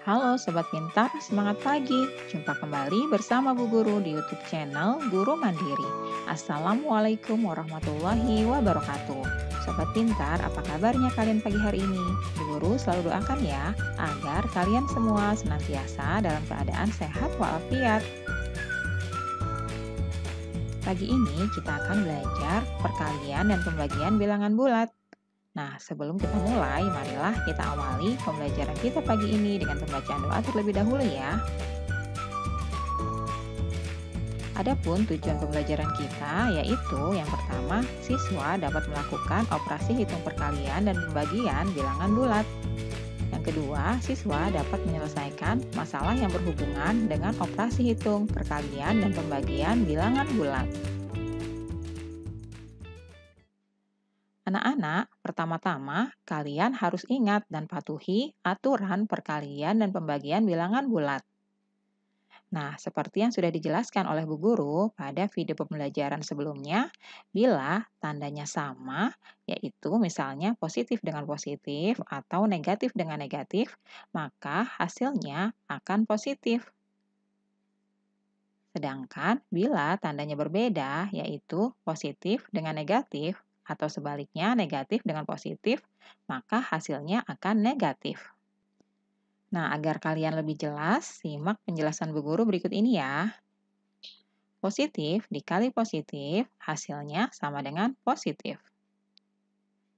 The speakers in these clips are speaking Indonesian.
Halo Sobat Pintar, semangat pagi. Jumpa kembali bersama Bu Guru di YouTube channel Guru Mandiri. Assalamualaikum warahmatullahi wabarakatuh. Sobat Pintar, apa kabarnya kalian pagi hari ini? Bu Guru selalu doakan ya, agar kalian semua senantiasa dalam keadaan sehat walafiat. Pagi ini kita akan belajar perkalian dan pembagian bilangan bulat. Nah, sebelum kita mulai, marilah kita awali pembelajaran kita pagi ini dengan pembacaan doa terlebih dahulu ya. Adapun tujuan pembelajaran kita yaitu yang pertama, siswa dapat melakukan operasi hitung perkalian dan pembagian bilangan bulat. Yang kedua, siswa dapat menyelesaikan masalah yang berhubungan dengan operasi hitung perkalian dan pembagian bilangan bulat. Anak-anak, pertama-tama kalian harus ingat dan patuhi aturan perkalian dan pembagian bilangan bulat. Nah, seperti yang sudah dijelaskan oleh Bu Guru pada video pembelajaran sebelumnya, bila tandanya sama, yaitu misalnya positif dengan positif atau negatif dengan negatif, maka hasilnya akan positif. Sedangkan bila tandanya berbeda, yaitu positif dengan negatif, atau sebaliknya negatif dengan positif, maka hasilnya akan negatif. Nah, agar kalian lebih jelas, simak penjelasan Bu Guru berikut ini ya. Positif dikali positif, hasilnya sama dengan positif.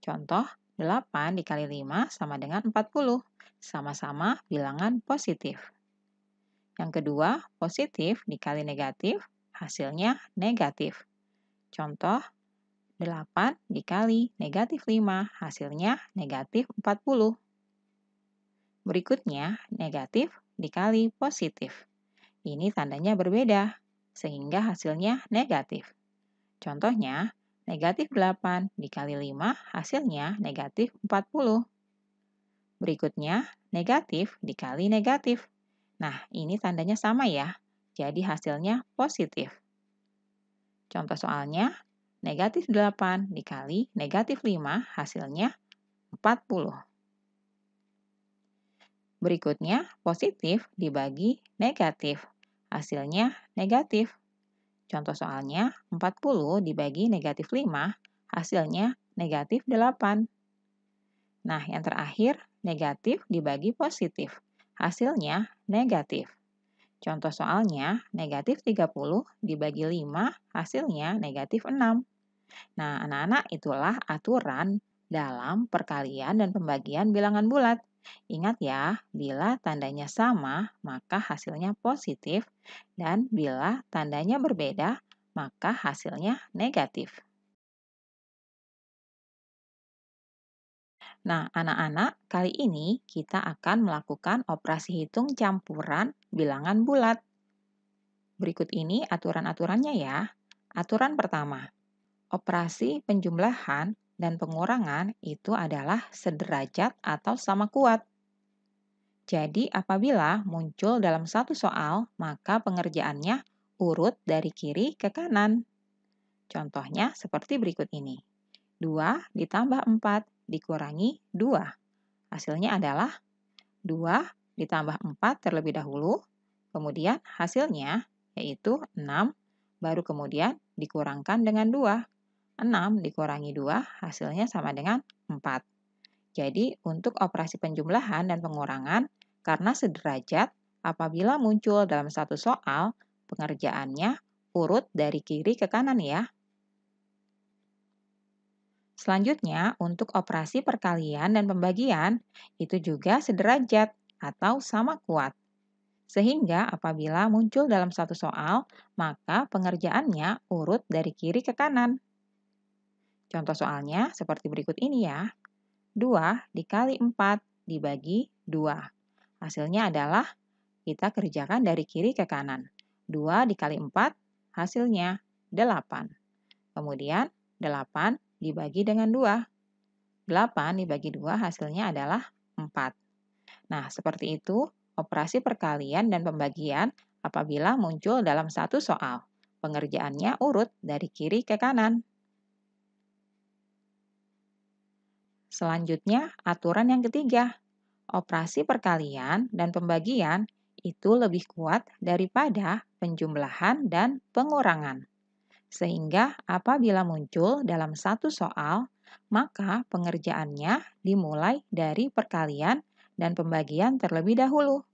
Contoh, 8 dikali 5 sama dengan 40, sama-sama bilangan positif. Yang kedua, positif dikali negatif, hasilnya negatif. Contoh, 8 dikali negatif 5, hasilnya negatif 40. Berikutnya, negatif dikali positif. Ini tandanya berbeda, sehingga hasilnya negatif. Contohnya, negatif 8 dikali 5, hasilnya negatif 40. Berikutnya, negatif dikali negatif. Nah, ini tandanya sama ya, jadi hasilnya positif. Contoh soalnya, negatif 8 dikali negatif 5, hasilnya 40. Berikutnya, positif dibagi negatif, hasilnya negatif. Contoh soalnya, 40 dibagi negatif 5, hasilnya negatif 8. Nah, yang terakhir, negatif dibagi positif, hasilnya negatif. Contoh soalnya, negatif 30 dibagi 5, hasilnya negatif 6. Nah, anak-anak, itulah aturan dalam perkalian dan pembagian bilangan bulat. Ingat ya, bila tandanya sama, maka hasilnya positif, dan bila tandanya berbeda, maka hasilnya negatif. Nah, anak-anak, kali ini kita akan melakukan operasi hitung campuran bilangan bulat. Berikut ini aturan-aturannya ya. Aturan pertama, operasi penjumlahan dan pengurangan itu adalah sederajat atau sama kuat. Jadi, apabila muncul dalam satu soal, maka pengerjaannya urut dari kiri ke kanan. Contohnya seperti berikut ini. 2 ditambah 4 dikurangi 2. Hasilnya adalah 2 ditambah 4 terlebih dahulu, kemudian hasilnya yaitu 6, baru kemudian dikurangkan dengan 2. 6 dikurangi 2 hasilnya sama dengan 4. Jadi, untuk operasi penjumlahan dan pengurangan, karena sederajat, apabila muncul dalam satu soal, pengerjaannya urut dari kiri ke kanan ya. Selanjutnya, untuk operasi perkalian dan pembagian, itu juga sederajat atau sama kuat. Sehingga apabila muncul dalam satu soal, maka pengerjaannya urut dari kiri ke kanan. Contoh soalnya seperti berikut ini ya. 2 dikali 4 dibagi 2. Hasilnya adalah kita kerjakan dari kiri ke kanan. 2 dikali 4 hasilnya 8. Kemudian 8 dibagi dengan 2. 8 dibagi 2 hasilnya adalah 4. Nah, seperti itu operasi perkalian dan pembagian apabila muncul dalam satu soal. Pengerjaannya urut dari kiri ke kanan. Selanjutnya, aturan yang ketiga. Operasi perkalian dan pembagian itu lebih kuat daripada penjumlahan dan pengurangan. Sehingga apabila muncul dalam satu soal, maka pengerjaannya dimulai dari perkalian dan pembagian terlebih dahulu.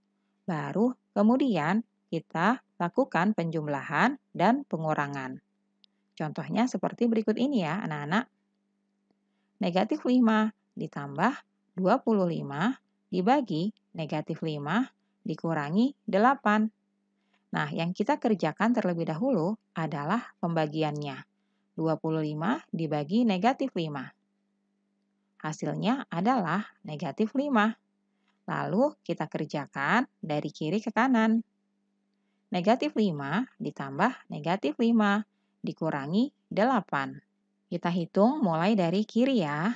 Baru kemudian kita lakukan penjumlahan dan pengurangan. Contohnya seperti berikut ini ya anak-anak. Negatif 5 ditambah 25 dibagi negatif 5 dikurangi 8. Nah, yang kita kerjakan terlebih dahulu adalah pembagiannya. 25 dibagi negatif 5. Hasilnya adalah negatif 5. Lalu kita kerjakan dari kiri ke kanan. Negatif 5 ditambah negatif 5 dikurangi 8. Kita hitung mulai dari kiri ya.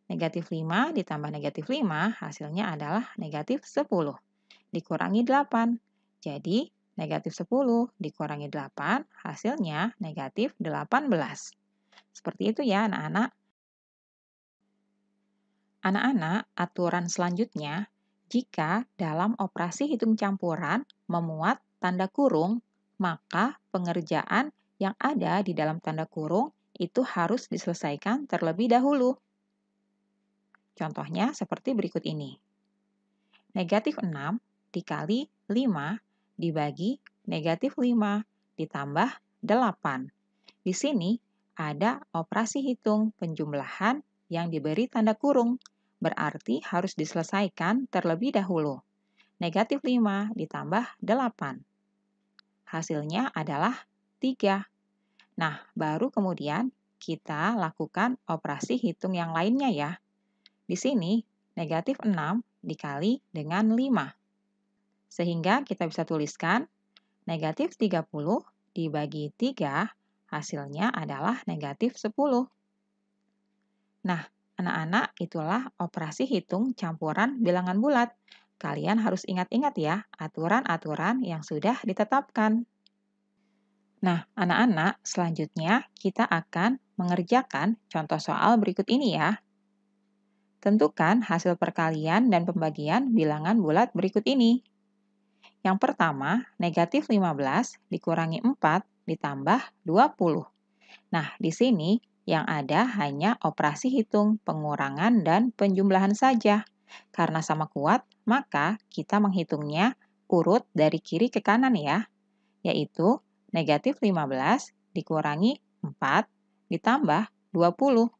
Negatif 5 ditambah negatif 5 hasilnya adalah negatif 10. Dikurangi 8. Jadi negatif 10 dikurangi 8 hasilnya negatif 18. Seperti itu ya anak-anak. Anak-anak, aturan selanjutnya, jika dalam operasi hitung campuran memuat tanda kurung, maka pengerjaan yang ada di dalam tanda kurung itu harus diselesaikan terlebih dahulu. Contohnya seperti berikut ini. Negatif 6 dikali 5 dibagi negatif 5 ditambah 8. Di sini ada operasi hitung penjumlahan yang diberi tanda kurung, berarti harus diselesaikan terlebih dahulu. Negatif 5 ditambah 8. Hasilnya adalah 3. Nah, baru kemudian kita lakukan operasi hitung yang lainnya ya. Di sini, negatif 6 dikali dengan 5. Sehingga kita bisa tuliskan negatif 30 dibagi 3, hasilnya adalah negatif 10. Nah, anak-anak, itulah operasi hitung campuran bilangan bulat. Kalian harus ingat-ingat ya aturan-aturan yang sudah ditetapkan. Nah, anak-anak, selanjutnya kita akan mengerjakan contoh soal berikut ini ya. Tentukan hasil perkalian dan pembagian bilangan bulat berikut ini. Yang pertama, negatif 15 dikurangi 4 ditambah 20. Nah, di sini yang ada hanya operasi hitung, pengurangan, dan penjumlahan saja. Karena sama kuat, maka kita menghitungnya urut dari kiri ke kanan ya, yaitu negatif 15 dikurangi 4 ditambah 20.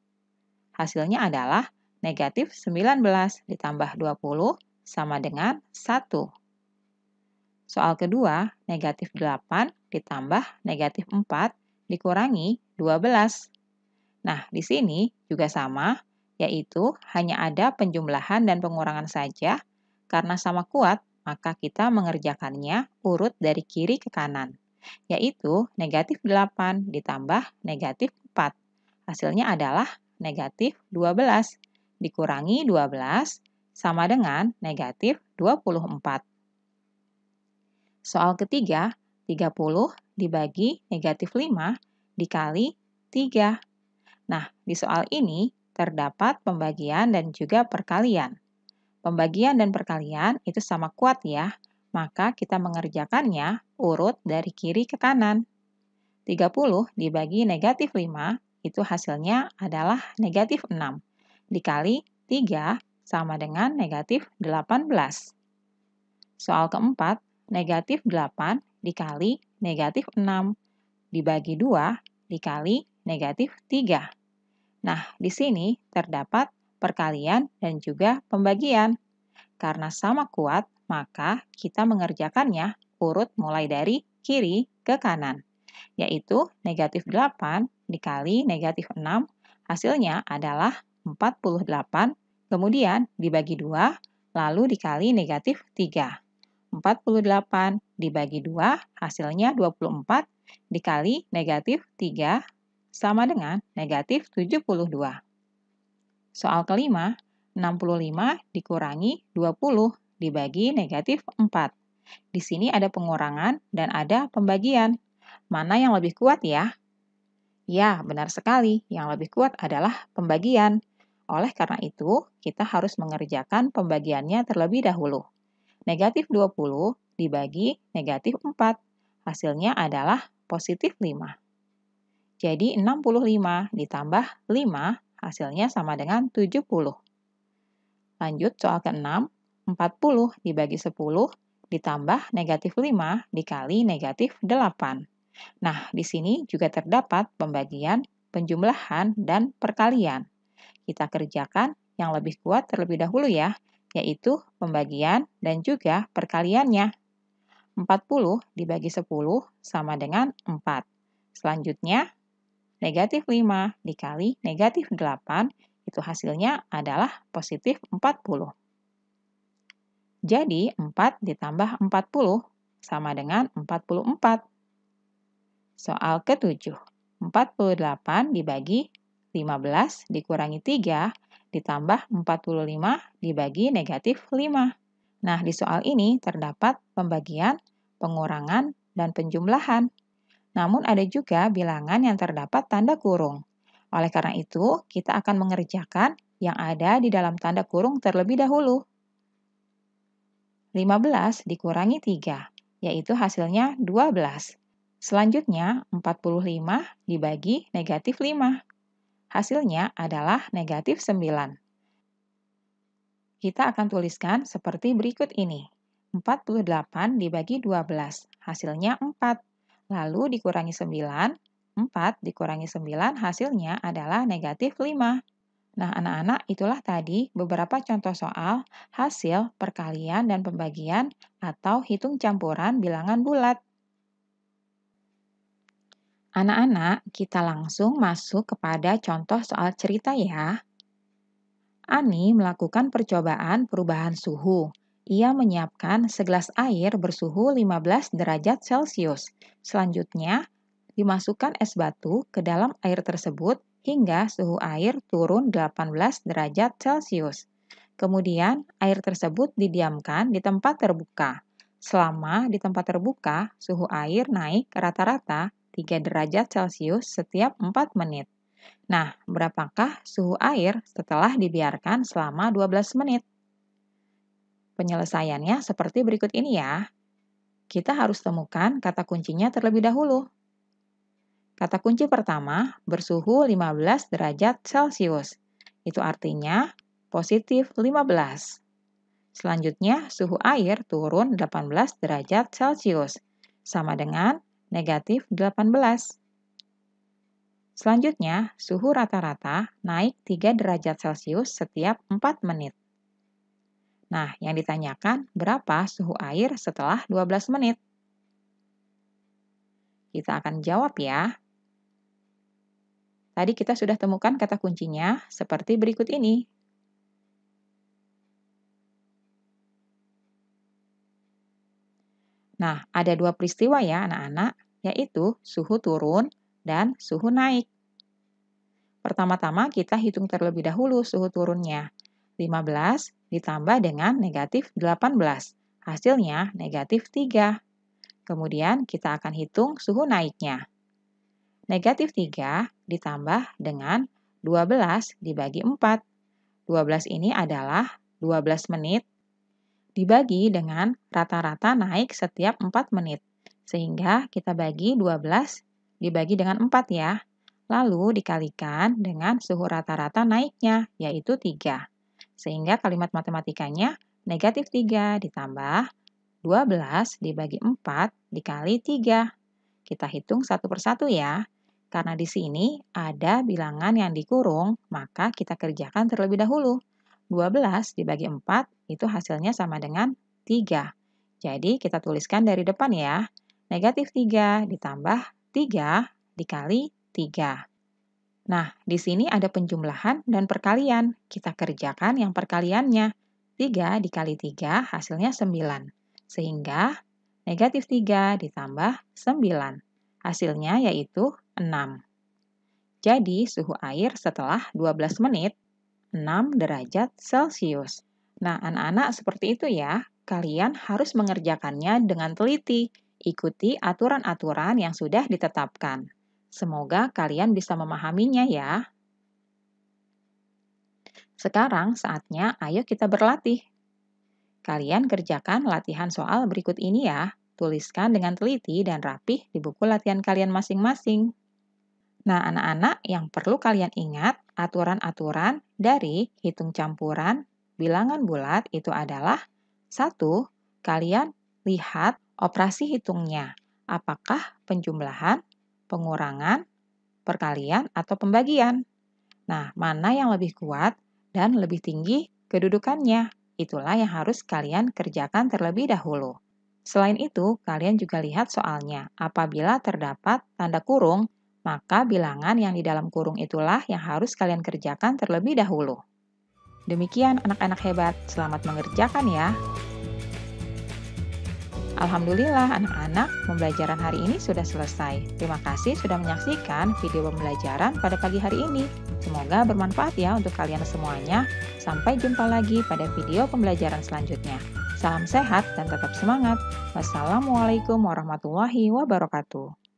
Hasilnya adalah negatif 19 ditambah 20 sama dengan 1. Soal kedua, negatif 8 ditambah negatif 4 dikurangi 12. Nah, di sini juga sama, yaitu hanya ada penjumlahan dan pengurangan saja. Karena sama kuat, maka kita mengerjakannya urut dari kiri ke kanan, yaitu negatif 8 ditambah negatif 4. Hasilnya adalah negatif 12 dikurangi 12 sama dengan negatif 24. Soal ketiga, 30 dibagi negatif 5 dikali 3. Nah, di soal ini terdapat pembagian dan juga perkalian. Pembagian dan perkalian itu sama kuat ya, maka kita mengerjakannya urut dari kiri ke kanan. 30 dibagi negatif 5 itu hasilnya adalah negatif 6. Dikali 3 sama dengan negatif 18. Soal keempat, negatif 8 dikali negatif 6 dibagi 2 dikali negatif 3. Nah, di sini terdapat perkalian dan juga pembagian. Karena sama kuat, maka kita mengerjakannya urut mulai dari kiri ke kanan, yaitu negatif 8 dikali negatif 6, hasilnya adalah 48, kemudian dibagi 2, lalu dikali negatif 3. 48 dibagi 2, hasilnya 24, dikali negatif 3, sama dengan negatif 72. Soal kelima, 65 dikurangi 20 dibagi negatif 4. Di sini ada pengurangan dan ada pembagian. Mana yang lebih kuat ya? Ya, benar sekali. Yang lebih kuat adalah pembagian. Oleh karena itu, kita harus mengerjakan pembagiannya terlebih dahulu. Negatif 20 dibagi negatif 4. Hasilnya adalah positif 5. Jadi 65 ditambah 5 hasilnya sama dengan 70. Lanjut soal ke-6, 40 dibagi 10 ditambah negatif 5 dikali negatif 8. Nah, di sini juga terdapat pembagian, penjumlahan, dan perkalian. Kita kerjakan yang lebih kuat terlebih dahulu ya, yaitu pembagian dan juga perkaliannya. 40 dibagi 10 sama dengan 4. Selanjutnya, negatif 5 dikali negatif 8, itu hasilnya adalah positif 40. Jadi, 4 ditambah 40 sama dengan 44. Soal ke-7, 48 dibagi 15 dikurangi 3 ditambah 45 dibagi negatif 5. Nah, di soal ini terdapat pembagian, pengurangan, dan penjumlahan. Namun ada juga bilangan yang terdapat tanda kurung. Oleh karena itu, kita akan mengerjakan yang ada di dalam tanda kurung terlebih dahulu. 15 dikurangi 3, yaitu hasilnya 12. Selanjutnya, 45 dibagi negatif 5. Hasilnya adalah negatif 9. Kita akan tuliskan seperti berikut ini. 48 dibagi 12, hasilnya 4. Lalu dikurangi 9, 4 dikurangi 9 hasilnya adalah negatif 5. Nah, anak-anak, itulah tadi beberapa contoh soal hasil perkalian dan pembagian atau hitung campuran bilangan bulat. Anak-anak, kita langsung masuk kepada contoh soal cerita ya. Ani melakukan percobaan perubahan suhu. Ia menyiapkan segelas air bersuhu 15 derajat Celcius. Selanjutnya, dimasukkan es batu ke dalam air tersebut hingga suhu air turun 18 derajat Celcius. Kemudian, air tersebut didiamkan di tempat terbuka. Selama di tempat terbuka, suhu air naik rata-rata 3 derajat Celcius setiap 4 menit. Nah, berapakah suhu air setelah dibiarkan selama 12 menit? Penyelesaiannya seperti berikut ini ya. Kita harus temukan kata kuncinya terlebih dahulu. Kata kunci pertama bersuhu 15 derajat Celcius. Itu artinya positif 15. Selanjutnya, suhu air turun 18 derajat Celcius, sama dengan negatif 18. Selanjutnya, suhu rata-rata naik 3 derajat Celcius setiap 4 menit. Nah, yang ditanyakan berapa suhu air setelah 12 menit? Kita akan jawab ya. Tadi kita sudah temukan kata kuncinya seperti berikut ini. Nah, ada dua peristiwa ya anak-anak, yaitu suhu turun dan suhu naik. Pertama-tama kita hitung terlebih dahulu suhu turunnya. 15 ditambah dengan negatif 18. Hasilnya negatif 3. Kemudian kita akan hitung suhu naiknya. Negatif 3 ditambah dengan 12 dibagi 4. 12 ini adalah 12 menit dibagi dengan rata-rata naik setiap 4 menit. Sehingga kita bagi 12 dibagi dengan 4 ya. Lalu dikalikan dengan suhu rata-rata naiknya, yaitu 3. Sehingga kalimat matematikanya negatif 3 ditambah 12 dibagi 4 dikali 3. Kita hitung satu persatu ya. Karena di sini ada bilangan yang dikurung, maka kita kerjakan terlebih dahulu. 12 dibagi 4 itu hasilnya sama dengan 3. Jadi kita tuliskan dari depan ya. Negatif 3 ditambah 3 dikali 3. Nah, di sini ada penjumlahan dan perkalian. Kita kerjakan yang perkaliannya. 3 dikali 3 hasilnya 9. Sehingga negatif 3 ditambah 9. Hasilnya yaitu 6. Jadi, suhu air setelah 12 menit, 6 derajat Celcius. Nah, anak-anak seperti itu ya. Kalian harus mengerjakannya dengan teliti. Ikuti aturan-aturan yang sudah ditetapkan. Semoga kalian bisa memahaminya ya. Sekarang saatnya ayo kita berlatih. Kalian kerjakan latihan soal berikut ini ya. Tuliskan dengan teliti dan rapih di buku latihan kalian masing-masing. Nah, anak-anak, yang perlu kalian ingat, aturan-aturan dari hitung campuran bilangan bulat itu adalah: 1. Kalian lihat operasi hitungnya. Apakah penjumlahan, pengurangan, perkalian, atau pembagian? Nah, mana yang lebih kuat dan lebih tinggi kedudukannya? Itulah yang harus kalian kerjakan terlebih dahulu. Selain itu, kalian juga lihat soalnya. Apabila terdapat tanda kurung, maka bilangan yang di dalam kurung itulah yang harus kalian kerjakan terlebih dahulu. Demikian anak-anak hebat, selamat mengerjakan ya. Alhamdulillah anak-anak, pembelajaran hari ini sudah selesai. Terima kasih sudah menyaksikan video pembelajaran pada pagi hari ini. Semoga bermanfaat ya untuk kalian semuanya. Sampai jumpa lagi pada video pembelajaran selanjutnya. Salam sehat dan tetap semangat. Wassalamualaikum warahmatullahi wabarakatuh.